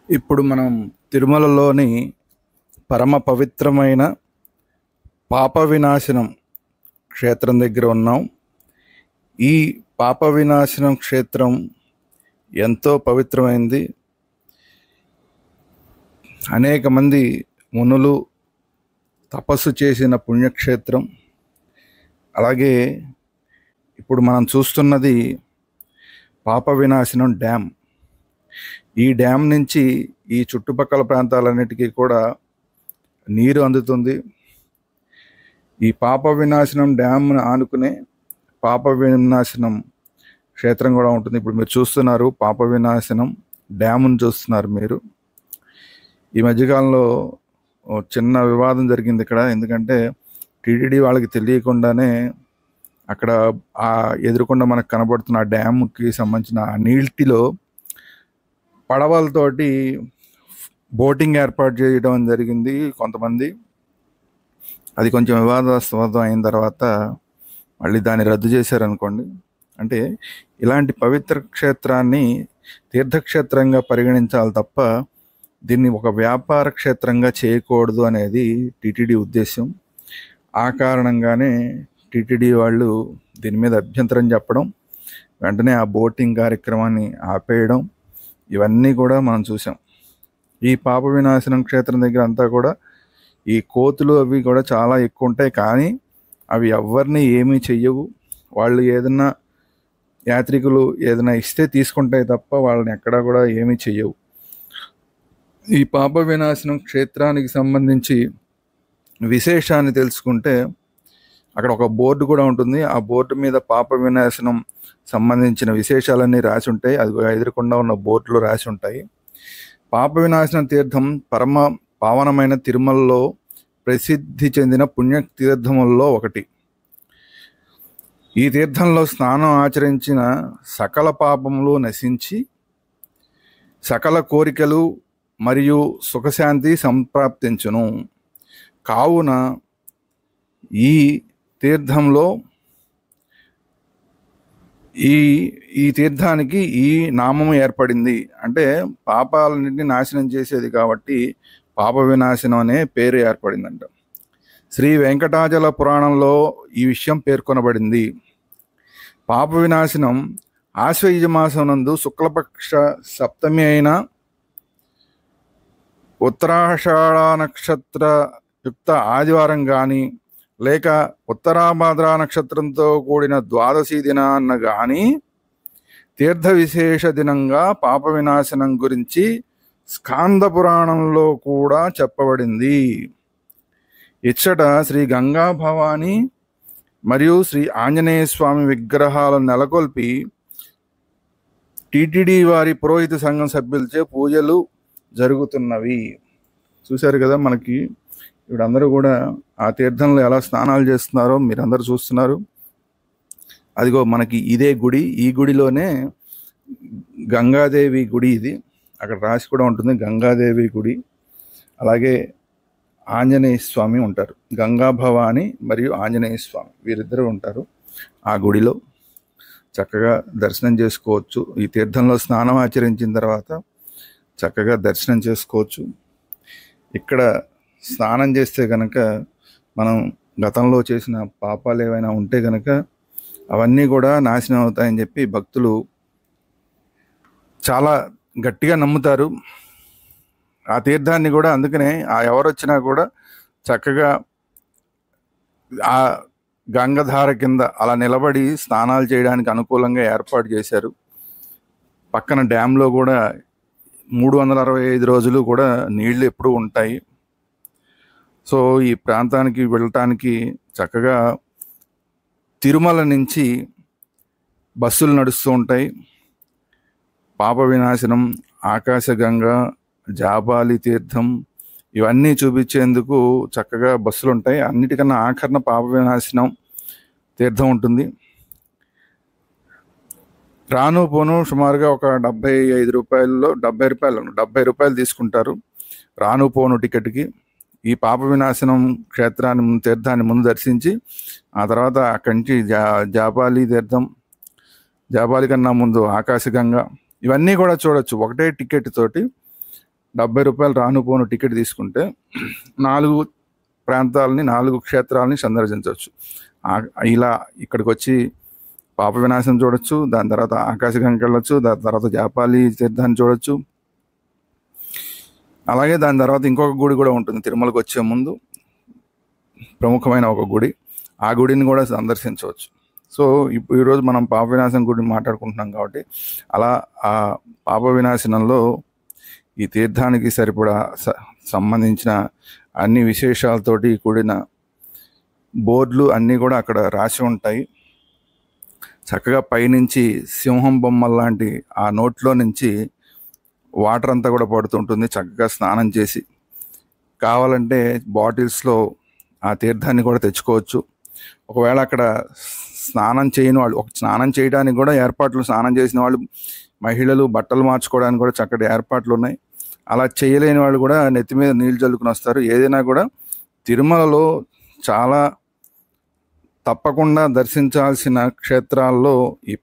ఇప్పుడు మనం తిరుమలలోని పరమ పవిత్రమైన పాప వినాశనం క్షేత్రం దగ్గర ఉన్నాం. ఈ పాప వినాశనం క్షేత్రం ఎంతో పవిత్రమైంది. అనేక మంది మునులు తపస్సు చేసిన పుణ్యక్షేత్రం. అలాగే ఇప్పుడు మనం చూస్తున్నది పాప వినాశనం డ్యామ్. ఈ డ్యామ్ నుంచి ఈ చుట్టుపక్కల ప్రాంతాలన్నిటికీ కూడా నీరు అందుతుంది. ఈ పాప వినాశనం డ్యామ్ను ఆనుకునే పాప వినాశనం క్షేత్రం కూడా ఉంటుంది. ఇప్పుడు మీరు చూస్తున్నారు, పాప వినాశనం డ్యామ్ను చూస్తున్నారు మీరు. ఈ మధ్యకాలంలో చిన్న వివాదం జరిగింది ఇక్కడ. ఎందుకంటే టీటీడీ వాళ్ళకి తెలియకుండానే అక్కడ ఆ ఎదురుకుండా మనకు కనబడుతున్న ఆ డ్యామ్కి సంబంధించిన ఆ నీటిలో పడవలతోటి బోటింగ్ ఏర్పాటు చేయడం జరిగింది కొంతమంది. అది కొంచెం వివాదాస్పదం అయిన తర్వాత మళ్ళీ దాన్ని రద్దు చేశారనుకోండి. అంటే ఇలాంటి పవిత్ర క్షేత్రాన్ని తీర్థక్షేత్రంగా పరిగణించాలి తప్ప దీన్ని ఒక వ్యాపార క్షేత్రంగా చేయకూడదు అనేది టీటీడీ ఉద్దేశం. ఆ కారణంగానే టీటీడీ వాళ్ళు దీని మీద అభ్యంతరం చెప్పడం, వెంటనే ఆ బోటింగ్ కార్యక్రమాన్ని ఆపేయడం, ఇవన్నీ కూడా మనం చూసాం. ఈ పాప వినాశనం క్షేత్రం దగ్గర అంతా కూడా ఈ కోతులు అవి కూడా చాలా ఎక్కువ ఉంటాయి. కానీ అవి ఎవరిని ఏమీ చెయ్యవు. వాళ్ళు ఏదన్నా యాత్రికులు ఏదైనా ఇస్తే తీసుకుంటాయి తప్ప వాళ్ళని ఎక్కడా కూడా ఏమీ చెయ్యవు. ఈ పాప వినాశనం క్షేత్రానికి సంబంధించి విశేషాన్ని తెలుసుకుంటే అక్కడ ఒక బోర్డు కూడా ఉంటుంది. ఆ బోర్డు మీద పాప వినాశనం సంబంధించిన విశేషాలన్నీ రాసి ఉంటాయి. అది ఎదురకుండా ఉన్న బోర్డులో రాసి ఉంటాయి. పాప వినాశనం తీర్థం పరమ పావనమైన తిరుమలలో ప్రసిద్ధి చెందిన పుణ్య తీర్థములలో ఒకటి. ఈ తీర్థంలో స్నానం ఆచరించిన సకల పాపములు నశించి సకల కోరికలు మరియు సుఖశాంతి సంప్రాప్తించును. కావున ఈ తీర్థంలో ఈ తీర్థానికి ఈ నామం ఏర్పడింది. అంటే పాపాలన్నింటినీ నాశనం చేసేది కాబట్టి పాప వినాశనం అనే పేరు ఏర్పడిందంట. శ్రీ వెంకటాచల పురాణంలో ఈ విషయం పేర్కొనబడింది. పాప వినాశనం ఆశ్వయుజ మాసం నందు శుక్లపక్ష సప్తమి అయిన ఉత్తరాషాఢ నక్షత్ర యుక్త ఆదివారం కానీ లేక ఉత్తరాభాద్ర నక్షత్రంతో కూడిన ద్వాదశి దినాన్న కానీ తీర్థ విశేష దినంగా పాప వినాశనం గురించి స్కాంద పురాణంలో కూడా చెప్పబడింది. ఇచ్చట శ్రీ గంగా భవాని మరియు శ్రీ ఆంజనేయ స్వామి విగ్రహాలను నెలకొల్పి టీటీడీ వారి పురోహిత సంఘం సభ్యులచే పూజలు జరుగుతున్నవి. చూశారు కదా, మనకి ఇప్పుడు అందరూ కూడా ఆ తీర్థంలో ఎలా స్నానాలు చేస్తున్నారో మీరందరూ చూస్తున్నారు. అదిగో మనకి ఇదే గుడి. ఈ గుడిలోనే గంగాదేవి గుడి ఇది. అక్కడ రాసి కూడా ఉంటుంది గంగాదేవి గుడి. అలాగే ఆంజనేయ స్వామి ఉంటారు. గంగా భవాని మరియు ఆంజనేయ స్వామి వీరిద్దరూ ఉంటారు ఆ గుడిలో. చక్కగా దర్శనం చేసుకోవచ్చు. ఈ తీర్థంలో స్నానం ఆచరించిన తర్వాత చక్కగా దర్శనం చేసుకోవచ్చు. ఇక్కడ స్నానం చేస్తే కనుక మనం గతంలో చేసిన పాపాలు ఏవైనా ఉంటే కనుక అవన్నీ కూడా నాశనం అవుతాయని చెప్పి భక్తులు చాలా గట్టిగా నమ్ముతారు. ఆ తీర్థాన్ని కూడా అందుకనే ఎవరు వచ్చినా కూడా చక్కగా ఆ గంగధార కింద అలా నిలబడి స్నానాలు చేయడానికి అనుకూలంగా ఏర్పాటు చేశారు. పక్కన డ్యాంలో కూడా 365 రోజులు కూడా నీళ్లు ఎప్పుడూ ఉంటాయి. సో ఈ ప్రాంతానికి వెళ్ళటానికి చక్కగా తిరుమల నుంచి బస్సులు నడుస్తూ ఉంటాయి. పాప వినాశనం, ఆకాశగంగ, జాబాలి తీర్థం ఇవన్నీ చూపించేందుకు చక్కగా బస్సులు ఉంటాయి. అన్నిటికన్నా ఆఖరణ పాప వినాశనం తీర్థం ఉంటుంది. రాను పోను సుమారుగా ఒక 75 రూపాయల్లో 70 రూపాయలు తీసుకుంటారు రాను పోను టికెట్కి. ఈ పాప వినాశనం క్షేత్రాన్ని తీర్థాన్ని ముందు దర్శించి ఆ తర్వాత అక్కడి నుంచి జాబాలి తీర్థం, జాబాలి కన్నా ముందు ఆకాశగంగ ఇవన్నీ కూడా చూడొచ్చు ఒకటే టికెట్ తోటి. రూ. 70 రాను పోను టికెట్ తీసుకుంటే 4 ప్రాంతాలని 4 క్షేత్రాలని సందర్శించవచ్చు. ఇలా ఇక్కడికి వచ్చి పాప వినాశనం చూడొచ్చు, దాని తర్వాత ఆకాశగంగకి వెళ్ళొచ్చు, దాని తర్వాత జాపాలి తీర్థాన్ని చూడొచ్చు. అలాగే దాని తర్వాత ఇంకొక గుడి కూడా ఉంటుంది తిరుమలకు వచ్చే ముందు, ప్రముఖమైన ఒక గుడి. ఆ గుడిని కూడా సందర్శించవచ్చు. సో ఇప్పుడు ఈరోజు మనం పాప వినాశనం గుడిని మాట్లాడుకుంటున్నాం కాబట్టి అలా ఆ పాప వినాశనంలో ఈ తీర్థానికి సరిపడా సంబంధించిన అన్ని విశేషాలతోటి కూడిన బోర్డులు అన్నీ కూడా అక్కడ రాసి ఉంటాయి. చక్కగా పైనుంచి సింహం బొమ్మ లాంటి ఆ నోట్లో నుంచి వాటర్ అంతా కూడా పడుతుంటుంది. చక్కగా స్నానం చేసి కావాలంటే బాటిల్స్లో ఆ తీర్థాన్ని కూడా తెచ్చుకోవచ్చు. ఒకవేళ అక్కడ స్నానం చేయని వాళ్ళు, స్నానం చేయడానికి కూడా ఏర్పాట్లు, స్నానం చేసిన వాళ్ళు, మహిళలు బట్టలు మార్చుకోవడానికి కూడా చక్కటి ఏర్పాట్లు ఉన్నాయి. అలా చేయలేని వాళ్ళు కూడా నెత్తి మీద నీళ్ళు చల్లుకుని వస్తారు. ఏదైనా కూడా తిరుమలలో చాలా తప్పకుండా దర్శించాల్సిన క్షేత్రాల్లో ఈ